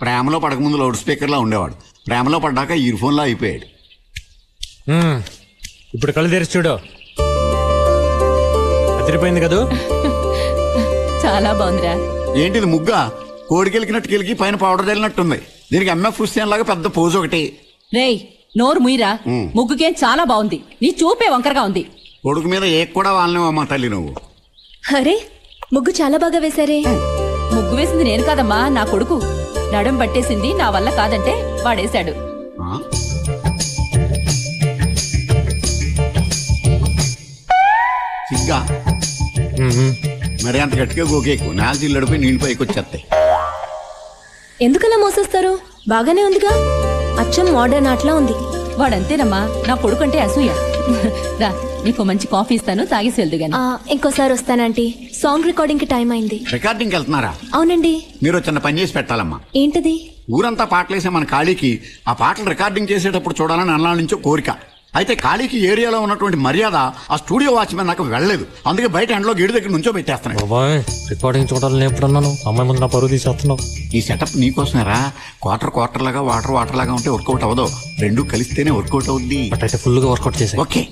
ప్రేమలో పడకముందు లౌడ్ స్పీకర్లా ఉండేవాడు, ప్రేమలో పడ్డాక ఇయర్ ఫోన్లా అయిపోయాడు. ఇప్పుడు కళ్ళు తెరిచి చూడు, అదిరిపోయింది కదూ. చాలా బాగుందిరా. ఏంటిది ముగ్గా? కోడికెలికినట్టు కెలికి పైన పౌడర్ చల్లినట్టుంది. దీనికి ఎంఎఫ్ హుస్సేన్ లాగా పెద్ద పోజు ఒకటి. రేయ్ నోరు ముయిరా, ముగ్గుకేం చాలా బాగుంది, నీ చూపే వంకరగా ఉంది. కొడుకు మీద ఏ కూడా వాళ్ళనేవమ్మా తల్లి నువ్వు. అరే ముగ్గు చాలా బాగా వేశారే. ముగ్గు వేసింది నేను కాదమ్మా, నా కొడుకు. నడుం పట్టేసింది నా వల్ల కాదంటే వాడేశాడు. సిగ్గా మరి అంత గట్టిగా గోకేకు, నేల చిల్లడిపోయి నీళ్ళు పైకి వచ్చేస్తాయి. ఎందుకలా మోసేస్తారు? బాగానే ఉందిగా, అచ్చం మోడర్న్ ఆటలా ఉంది. వాడంతేనమ్మా, నా కొడుకంటే అసూయ. రా నీకు మంచి కాఫీ ఇస్తాను, తాగేసి వెళ్దు గాని. ఇంకోసారి వస్తానంటీ, సాంగ్ రికార్డింగ్ కి టైం అయింది. రికార్డింగ్కి వెళ్తున్నారా? అవునండి. మీరు చిన్న పని చేసి పెట్టాలమ్మా. ఏంటది? ఊరంతా పాటలేసే మన ఖాళీకి ఆ పాటలు రికార్డింగ్ చేసేటప్పుడు చూడాలని అన్నాళ్ళ నుంచో కోరిక. అయితే ఖాళీకి ఏరియాలో ఉన్నటువంటి మర్యాద ఆ స్టూడియో వాచ్మెన్ నాకు వెళ్ళలేదు. అందుకే బయట ఎండలో గేడు దగ్గర నుంచో పెట్టేస్తున్నాను. రికార్డింగ్ చూడాలని ఎప్పుడన్నాను, అమ్మాయి ముందు నా పరువు తీసేస్తున్నావు. ఈ సెటప్ నీకోసమేరా. క్వార్టర్ లాగా వాటర్ లాగా ఉంటే వర్కౌట్ అవ్వదు, రెండు కలిస్తేనే వర్కౌట్ అవుద్ది. అయితే ఫుల్ గా వర్కౌట్ చేసే. ఓకే,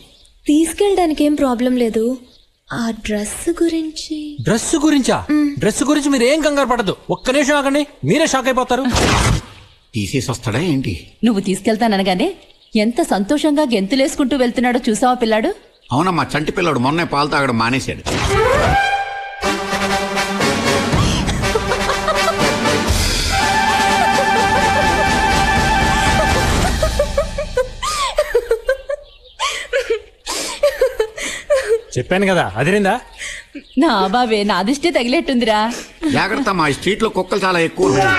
తీసుకెళ్ళడానికి ఏం ప్రాబ్లం లేదు. ఆ డ్రెస్ గురించి. డ్రెస్ గురించా? డ్రెస్ గురించి మీరు ఏం కంగారు పడద్దు, ఒక్క నిమిషం ఆగండి, మీరే షాక్ అయిపోతారు. తీసేసి వస్తాడా ఏంటి? నువ్వు తీసుకెళ్తాననగానే ఎంత సంతోషంగా గెంతులేసుకుంటూ వెళ్తున్నాడో చూసావా పిల్లాడు? అవునమ్మా, చంటి పిల్లాడు మొన్నే పాలు తాగడం మానేశాడు. చెప్పాను కదా, అదిరిందా? నా బాబే, నా దిష్టే తగిలేట్టుందిరా. జాగ్రత్త, మా స్ట్రీట్ లో కుక్కలు చాలా ఎక్కువ ఉన్నాయి.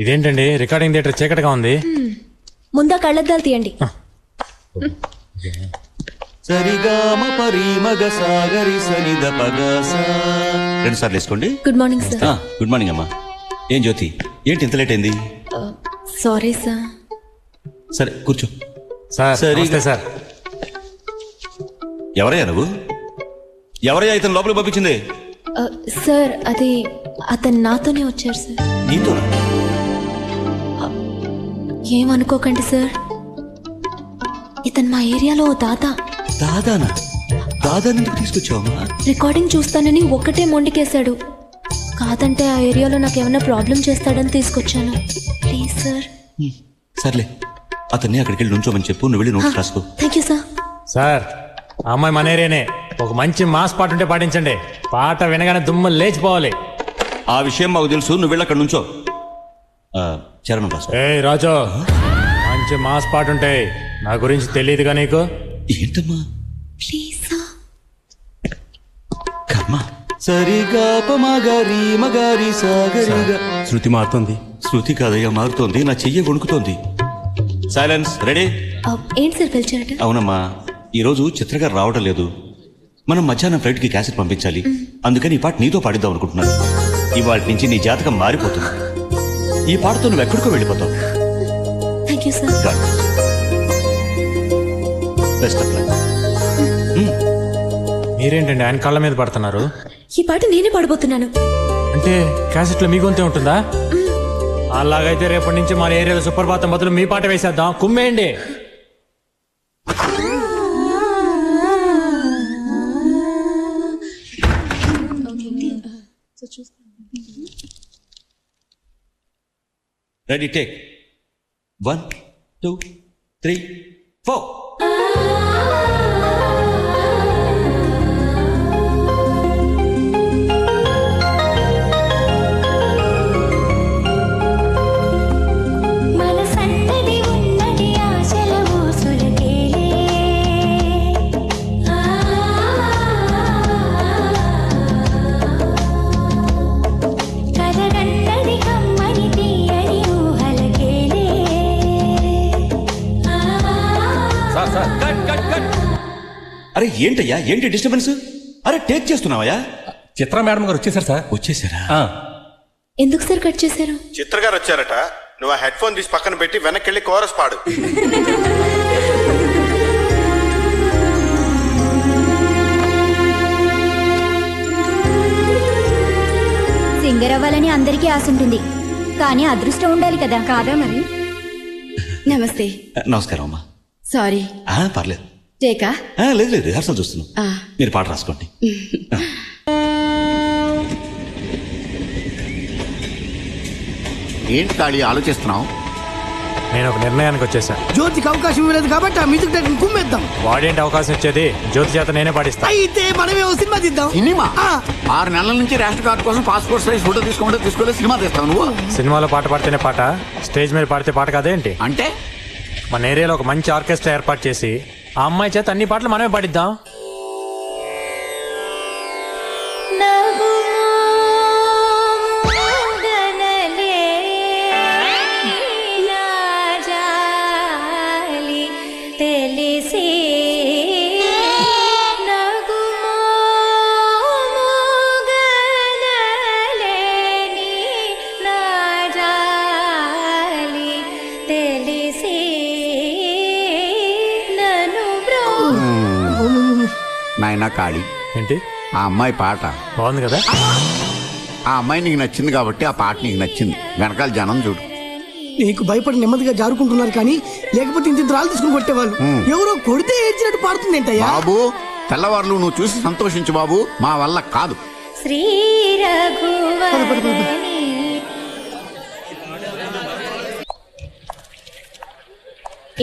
ఇదేంటండి రికార్డింగ్ థియేటర్ చీకటిగా ఉంది. ముందా కళ్ళద్దాలు తీయండి. సరిగామ పరిమగ సాగరి సనిద పగస. 2 సార్లు వేసుకోండి. Good morning sir. Good morning అమ్మా. ఏం జ్యోతి, ఏంటి ఇంత లేట్ అయింది? Sorry sir. సరే కూర్చో. సరే సార్. ఎవరయ్యా నువ్వు? ఎవరయ్యా ఇతను లోపలికి పంపించింది? సార్ అది అతను నాతోనే వచ్చారు సార్. నీతో? ఏమనుకోకండి సార్, ఇతను మా ఏరియాలో ఓ దాదా. దాదానా? దాదాని ఎందుకు తీసుకొచ్చావమ్మా? రికార్డింగ్ చూస్తానని ఒక్కటే మొండికేశాడు. కాదంటే ఆ ఏరియాలో నాకు ఏమైనా ప్రాబ్లం చేస్తాడని తీసుకొచ్చాను. Please sir. సర్లే, అతన్ని అక్కడికి వెళ్ళి నుంచోమని చెప్పు, నువ్వు వెళ్ళి నోట్స్ రాసుకో. Thank you sir. సార్, ఆ అమ్మాయి మన ఏరియానే. ఒక మంచి మాస్ పాట ఉంటే పాటించండి, పాట వినగానే దుమ్ము లేచిపోవాలి. ఆ విషయం మాకు తెలుసు, నువ్వు వెళ్ళి అక్కడ నుంచో. చరణం రాసుకో. ఏ రాజు, మంచి మాస్ పాట ఉంటాయి, నా గురించి తెలియదుగా నీకు? ఏంటమ్మా? Please sir. కర్మ. సరిగా పమగరి మగరి సాగరిగా. శృతి మారుతుంది. శృతి కాదయ్యా మారుతోంది, నా చెయ్యి వణుకుతోంది. సైలెన్స్. రెడీ? ఏంటి సార్ పిలిచారట? అవునమ్మా, ఈరోజు చిత్రగారు రావడం లేదు. మనం మధ్యాహ్నం ఫ్లైట్కి క్యాసెట్ పంపించాలి. అందుకని ఈ పాట నీతో పాడిద్దాం అనుకుంటున్నాను. ఇవాళ నుంచి నీ జాతకం మారిపోతుంది. ఈ పాటతో నువ్వు ఎక్కడికో వెళ్ళిపోతావు. Thank you sir. Best of luck. మీరేంటండి ఆయన కాళ్ళ మీద పడుతున్నారు? ఈ పాట నేనే పాడబోతున్నాను. అంటే క్యాసెట్లో మీ గొంతే ఉంటుందా? అలాగైతే రేపటి నుంచి మన ఏరియాలో సుప్రభాతం బదులు మీ పాట వేసేద్దాం, కుమ్మేయండి. Ready, take 1 2 3 4. అరే ఏంటయ్యా, ఏంటి డిస్టర్బెన్స్? అరే టేక్ చేస్తున్నావయ్యా? చిత్ర మేడం గారు వచ్చేసారు సార్. వచ్చేసారా? ఎందుకు సార్ కట్ చేశారు? చిత్ర గారు వచ్చారట. నువ్వు ఆ హెడ్ ఫోన్ తీసి పక్కన పెట్టి వెనక్కి వెళ్ళి కోరస్ పాడు. సింగర్ అవ్వాలని అందరికీ ఆశ ఉంటుంది, కానీ అదృష్టం ఉండాలి కదా. కాదా మరి? నమస్తే. నమస్కారం అమ్మా. సారీ. పర్లేదు. టేకా? లేదు లేదు, రిహార్సల్ చూస్తున్నాం. మీరు పాట రాసుకోండి. ఏంటి కాళీ ఆలోచిస్తున్నావు? నేను ఒక నిర్ణయానికి వచ్చేసా. జ్యోతికి అవకాశం ఇవ్వలేదు కాబట్టి ఆ మ్యూజిక్ డైరెక్టర్ కుమ్మేద్దాం. వాడేంటి అవకాశం ఇచ్చేది? జ్యోతి చేత నేనే పాడిస్తా. అయితే మనమే ఓ సినిమా తీద్దాం. సినిమా? 6 నెలల నుంచి రేషన్ కార్డు కోసం పాస్పోర్ట్ సైజ్ ఫోటో తీసుకోలేదు, సినిమా తీస్తావు నువ్వు? సినిమాలో పాట పాడితేనే పాట, స్టేజ్ మీద పాడితే పాట కాదేంటి? అంటే మన ఏరియాలో ఒక మంచి ఆర్కెస్ట్రా ఏర్పాటు చేసి ఆ అమ్మాయి చేత అన్ని పాటలు మనమే పాడిద్దాం. నాయనా కాళీ, ఏంటి ఆ అమ్మాయి పాట బాగుంది కదా? ఆ అమ్మాయి నీకు నచ్చింది కాబట్టి ఆ పాట నీకు నచ్చింది. వెనకాల జనం చూడు. నీకు భయపడి నెమ్మదిగా జారుకుంటున్నారు కానీ లేకపోతే ఇంత రాళ్ళు తీసుకుని కొట్టేవాళ్ళు. ఎవరో కొడితే ఏడ్చినట్టు పాడుతుంది ఏంటయ్యా? బాబు, తెల్లవారులు నువ్వు చూసి సంతోషించు బాబు, మా వల్ల కాదు. శ్రీ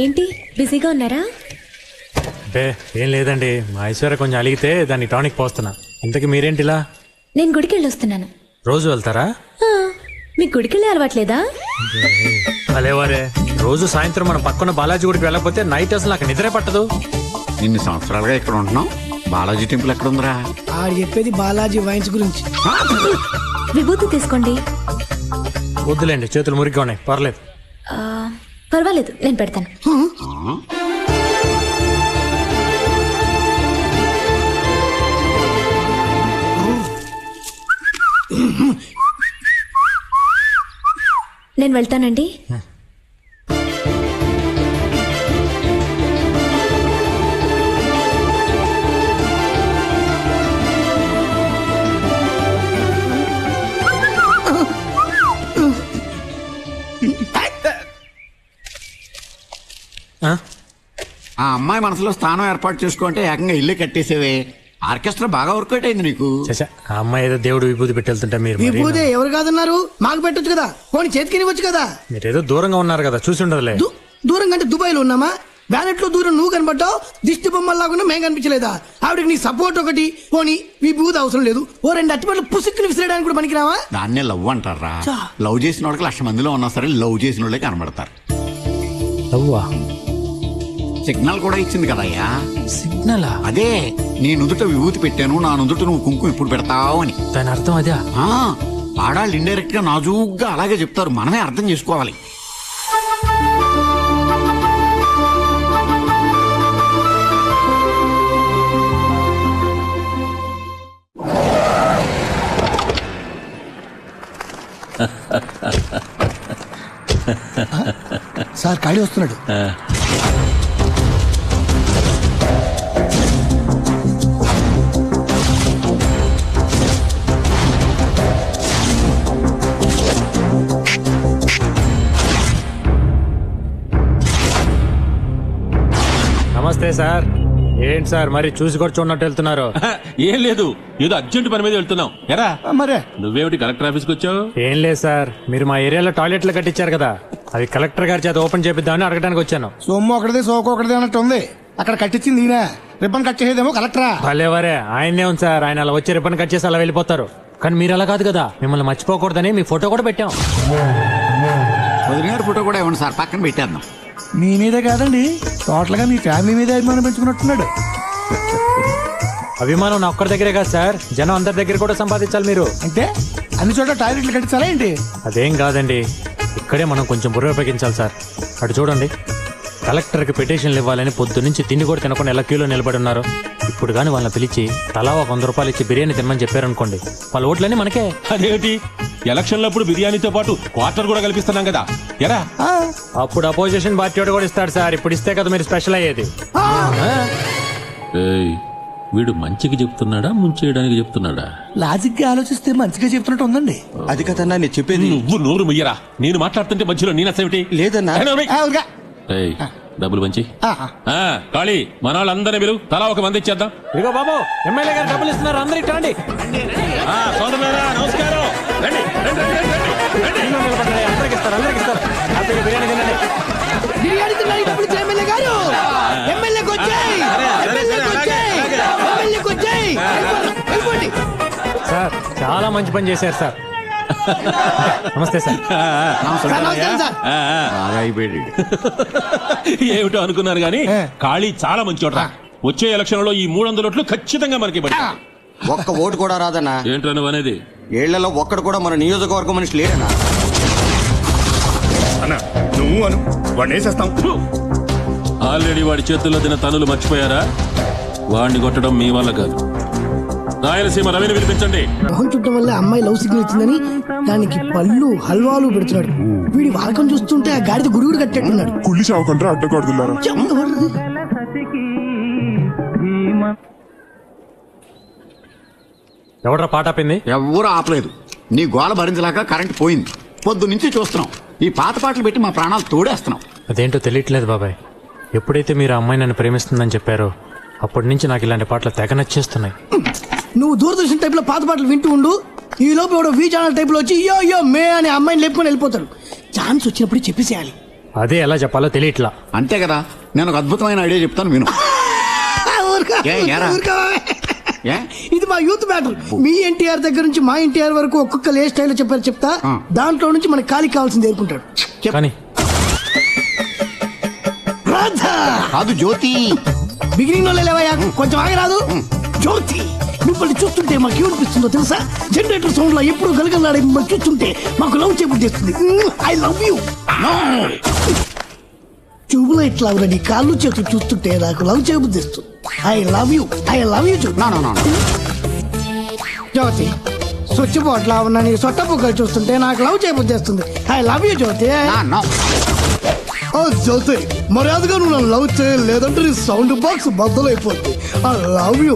ఏంటి బిజీగా ఉన్నారా? బే ఏం లేదండి, మా ఐశ్వర్య కొంచెం అలిగితే దాన్ని టానిక్ పోస్తున్నా. ఇంతకీ మీరేంటిలా? నేను గుడికి వెళ్ళి వస్తున్నాను. రోజు వెళ్తారా? మీ గుడికి వెళ్ళే అలవాట్లేదా? అలేవారే, రోజు సాయంత్రం మనం పక్కన బాలాజీ గుడికి వెళ్ళకపోతే నైట్ అసలు నాకు నిద్రే పట్టదు. ఇన్ని సంవత్సరాలుగా ఇక్కడ ఉంటున్నాం, బాలాజీ టెంపుల్ ఎక్కడ ఉందిరా? ఆడు చెప్పేది బాలాజీ వైన్స్ గురించి. విభూతి తీసుకోండి. వద్దులేండి, చేతులు మురిగ్గా ఉన్నాయి, పర్లేదు. పర్వాలేదు, నేను పెడతాను. నేను వెళ్తానండి. ఆ అమ్మాయి మనసులో స్థానం ఏర్పాటు చేసుకుంటే ఏకంగా ఇల్లు కట్టేసేవే. ఆర్కెస్ట్రా బాగా వర్కౌట్ అయింది నీకు. ఆ అమ్మాయి ఏదో దేవుడు విభూతి పెట్టెళ్తుంటే మీరు విభూతి ఎవరు కాదన్నారు? మాకు పెట్టొచ్చు కదా, పోనీ చేతికి ఇవ్వచ్చు కదా. మీరేదో దూరంగా ఉన్నారు కదా, చూసి ఉండదులే. దూరంగా అంటే దుబాయ్ లో ఉన్నామా? బ్యానెట్ లో దూరం నువ్వు కనబడ్డావు, దిష్టి బొమ్మల్లాగా మేము కనిపించలేదా? ఆవిడకి నీ సపోర్ట్ ఒకటి, పోనీ విభూతి అవసరం లేదు, ఓ 2 అట్టిపట్లు పుసుక్కుని విసిరేయడానికి కూడా పనికిరావా? దాన్నే లవ్ అంటారా? లవ్ చేసిన వాళ్ళకి 1,00,000 మందిలో ఉన్నా సరే లవ్ చేసిన వాళ్ళే కనబడతారు. సిగ్నల్ కూడా ఇచ్చింది కదయ్యా. సిగ్నలా? అదే, నీ నుదుట విభూతి పెట్టాను, నా నుదుట నువ్వు కుంకుమ ఇప్పుడు పెడతావు అని. దాని అర్థం అదే. ఆడాళ్ళు ఇండైరెక్ట్ గా నాజూగ్గా అలాగే చెప్తారు, మనమే అర్థం చేసుకోవాలి. సార్ ఖాళీ వస్తున్నాడు. నమస్తే సార్. ఏంటి సార్ మరి చూసి కూడా చూడనట్టు వెళ్తున్నారు? ఏం లేదు, ఏదో అర్జెంట్ పని మీద వెళ్తున్నాం. ఎరా మరే నువ్వేమిటి కలెక్టర్ ఆఫీస్కి వచ్చావు? ఏం లేదు సార్, మీరు మా ఏరియాలో టాయిలెట్లు కట్టించారు కదా, అవి కలెక్టర్ గారి చేత ఓపెన్ చేపిద్దామని అడగడానికి వచ్చాను. సొమ్ము ఒకటిదే సోకు ఒకటిదే అన్నట్టు ఉంది. అక్కడ కట్టించింది ఈయన, రిబ్బన్ కట్ చేసేదేమో కలెక్టరా. భలేవరే, ఆయనే ఉంది సార్. ఆయన అలా వచ్చి రిబ్బన్ కట్ చేసి అలా వెళ్ళిపోతారు. కానీ మీరు అలా కాదు కదా, మిమ్మల్ని మర్చిపోకూడదని మీ ఫోటో కూడా పెట్టాం. వదిన గారి ఫోటో కూడా ఇవ్వండి సార్, పక్కన పెట్టేద్దాం. మీ మీదే కాదండి, టోటల్ గా మీ ఫ్యామిలీ మీద అభిమానం పెంచుకున్నట్టున్నాడు. అభిమానం నా ఒక్కరి దగ్గరే కాదు సార్, జనం అందరి దగ్గర కూడా సంపాదించాలి మీరు. అంటే అన్ని చోట్ల టాయిలెట్లు కట్టించాలా ఏంటి? అదేం కాదండి, ఇక్కడే మనం కొంచెం బుర్ర ఉపయోగించాలి సార్. అటు చూడండి, కలెక్టర్కి పిటిషన్లు ఇవ్వాలని పొద్దు నుంచి తిండి కూడా తినకుండా ఎలా క్యూలో నిలబడి ఉన్నారు. ఇప్పుడు కానీ వాళ్ళని పిలిచి తలా ఒక 100 రూపాయలు ఇచ్చి బిర్యానీ తినమని చెప్పారనుకోండి, వాళ్ళ ఓట్లన్నీ మనకే. అదేమిటి, ఎలక్షన్లప్పుడు బిర్యానీతో పాటు క్వార్టర్ కూడా కల్పిస్తున్నాం కదా. ఎరా అప్పుడు అపోజిషన్ పార్టీ కూడా ఇస్తాడు సార్, ఇప్పుడు ఇస్తే కదా మీరు స్పెషల్ అయ్యేది. వీడు మంచికి చెప్తున్నాడా ముంచేయడానికి చెప్తున్నాడా? లాజిక్ గా ఆలోచిస్తే మంచిగా చెప్తున్నట్టు ఉందండి. అది కదన్నా నేను చెప్పేది. నువ్వు నోరు ముయ్యరా. నేను మాట్లాడుతుంటే మధ్యలో నీ నచ్చేమిటి? లేదన్నా. ఏయ్, డబ్బులు మంచి కాళీ మన వాళ్ళందరినీ మీరు తలా ఒక మంది ఇచ్చేద్దాం. ఇదిగో బాబు, ఎమ్మెల్యే గారు డబ్బులు ఇస్తున్నారు, అందరూ ఇటు రండి. సోదరులారా, నమస్కారం. రండి, రండి, రండి, రండి. అందరికి ఇస్తారు, అందరికి ఇస్తారు. హ్యాపీగా బిర్యానీ తినండి. బిర్యానీ తిన్నాడు ఇప్పుడు ఎమ్మెల్యే గారు. ఎమ్మెల్యేకి వచ్చాయి, ఎమ్మెల్యేకి వచ్చాయి, ఎమ్మెల్యేకి వచ్చాయి. వెళ్ళిపోండి. సార్ చాలా మంచి పని చేశారు సార్. నమస్తే సార్. నమస్కారం సార్. బాగా అయిపోయాడు. ఏమిటో అనుకున్నారు గానీ కాళీ చాలా మంచి చోట. వచ్చే ఎలక్షన్ లో ఈ 300 ఓట్లు ఖచ్చితంగా మనకి పడతాయి. ఒక్క ఓటు కూడా రాదన్నా. ఏంటో నువ్వు అనేది? ఏళ్లలో ఒక్కడు కూడా మన నియోజకవర్గం మనిషి లేడన్నా. అన్న నువ్వు అను వాడిని వేసేస్తాం. ఆల్రెడీ వాడి చేతుల్లో తిన తనులు మర్చిపోయారా? వాడిని కొట్టడం మీ వల్ల కాదు. రాయలసీమ రవిని పిలిపించండి. మొహం చుట్టం వల్ల అమ్మాయి లవ్ సిగ్నల్ ఇచ్చిందని దానికి పళ్ళు హల్వాలు పెడుతున్నాడు. వీడి వాడకం చూస్తుంటే ఆ గాడిద గురుగుడు కట్టేట్టున్నాడు. కుళ్ళి చావకుండా అడ్డగొడుతున్నారు. ఎవడ్రా పాట ఆపింది? ఎవ్వరూ ఆపలేదు. నీ గోల భరించలేక కరెంట్ పోయింది. పొద్దు నుంచి చూస్తున్నాం. ఈ పాత పాటలు పెట్టి మా ప్రాణాలు తోడేస్తున్నాం. అదేంటో తెలియట్లేదు బాబాయ్. ఎప్పుడైతే మీరు ఆ అమ్మాయి నన్ను ప్రేమిస్తుందని చెప్పారో అప్పటి నుంచి నాకు ఇలాంటి పాటలు తెగ నచ్చేస్తున్నాయి. నువ్వు దూరదర్శన్ టైప్ లో పాత పాటలు వింటూ ఉండు. ఈ లోపు ఎవడో వి ఛానల్ టైప్ లో వచ్చి యో యో మే అనే అమ్మాయిని లేపుకొని వెళ్ళిపోతాడు. ఛాన్స్ వచ్చినప్పుడు చెప్పేసేయాలి. అదే ఎలా చెప్పాలో తెలియట్లా. అంతే కదా. నేను ఒక అద్భుతమైన ఐడియా చెప్తాను విను. ఏ? ఇది మా యూత్ మ్యాటర్. మీ ఎన్టీఆర్ దగ్గర నుంచి మా ఎన్టీఆర్ వరకు ఒక్కొక్క ఏ స్టైల్ చెప్పారు చెప్తా. దాంట్లో నుంచి మనకి ఖాళీ కావాల్సింది ఏరుకుంటాడు. కానీ రాధా కాదు జ్యోతి. బిగినింగ్ లో లేవయ్యా, కొంచెం ఆగరాదు. జ్యోతి మిమ్మల్ని చూస్తుంటే మాకు ఏమనిపిస్తుందో తెలుసా? జనరేటర్ సౌండ్ లో ఎప్పుడు గలగలాడే మిమ్మల్ని చూస్తుంటే మాకు లవ్ చేయబుద్ధిస్తుంది. I love you. ట్యూబ్లైట్ లాగా నీ కాళ్ళు చేతులు చూస్తుంటే నాకు లవ్ చేయబుద్ధిస్తుంది. I love you, I love you. Jyoti switchboard లా ఉన్న నీ సొట్ట బుగ్గలు చూస్తుంటే నాకు లవ్ చేయబుద్ధిస్తుంది. I love you Jyoti. Jyoti మర్యాదగా నువ్వు నన్ను లవ్ చేయలేదంటే నీ సౌండ్ బాక్స్ బద్దలైపోతుంది. I love you.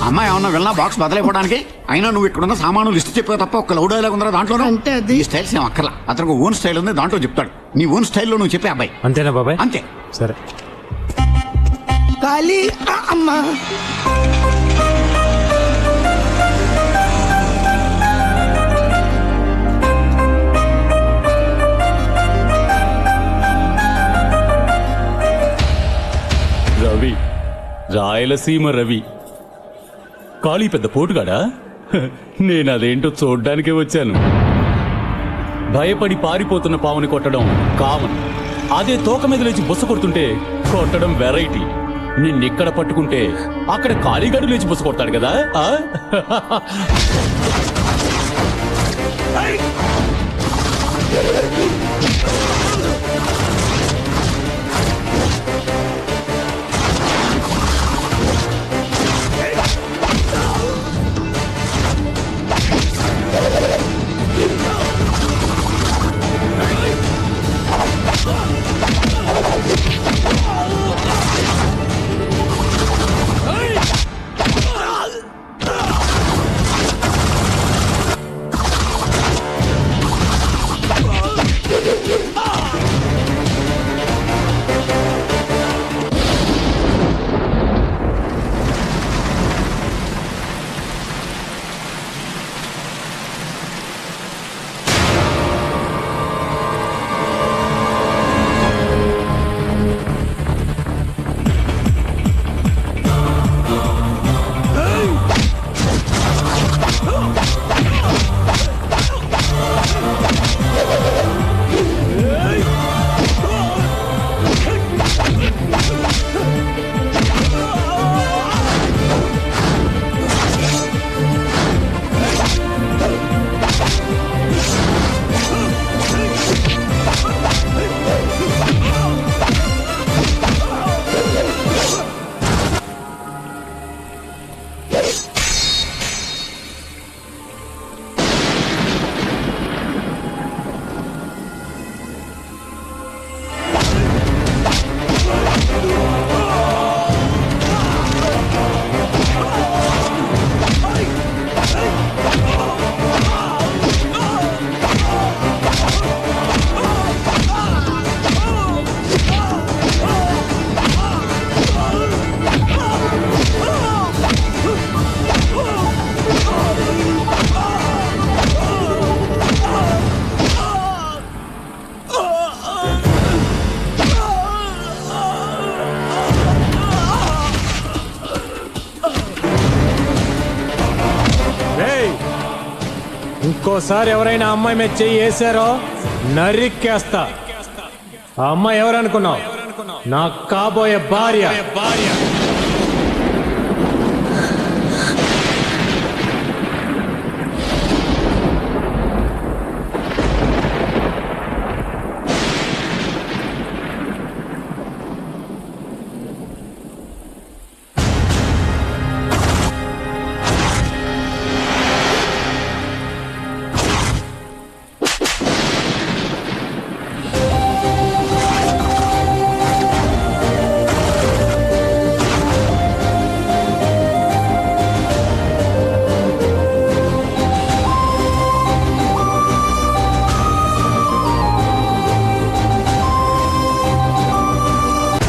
అమ్మాయి ఏమన్నా వెళ్ళినా బాక్స్ బదలైపోవడానికి? అయినా నువ్వు ఇక్కడున్న సామాను లిస్ట్ చెప్పే తప్ప ఒక లౌడ్ డైలాగ్ ఉందా దాంట్లో? అంటే అది ఈ స్టైల్స్ ఏం అక్కర్లా. అతనికి ఓన్ స్టైల్ ఉంది, దాంట్లో చెప్తాడు. నీ ఓన్ స్టైల్లో నువ్వు చెప్పే అబ్బాయి. అంతేనా బాబాయ్? అంతే. సరే. ఖాళీ అమ్మా. రవి, రాయలసీమ రవి. కాళీ పెద్ద పోటుగాడా? నేను అదేంటో చూడ్డానికే వచ్చాను. భయపడి పారిపోతున్న పావుని కొట్టడం కామన్. అదే తోక మీద లేచి బుస కొడుతుంటే కొట్టడం వెరైటీ. నిన్నిక్కడ పట్టుకుంటే అక్కడ కాళీగాడు లేచి బుస కొడతాడు కదా. ఇంకోసారి ఎవరైనా అమ్మాయి మీద చెయ్యి వేసారో నరికేస్తా. ఆ అమ్మాయి ఎవరనుకున్నావు? నా కాబోయే భార్య.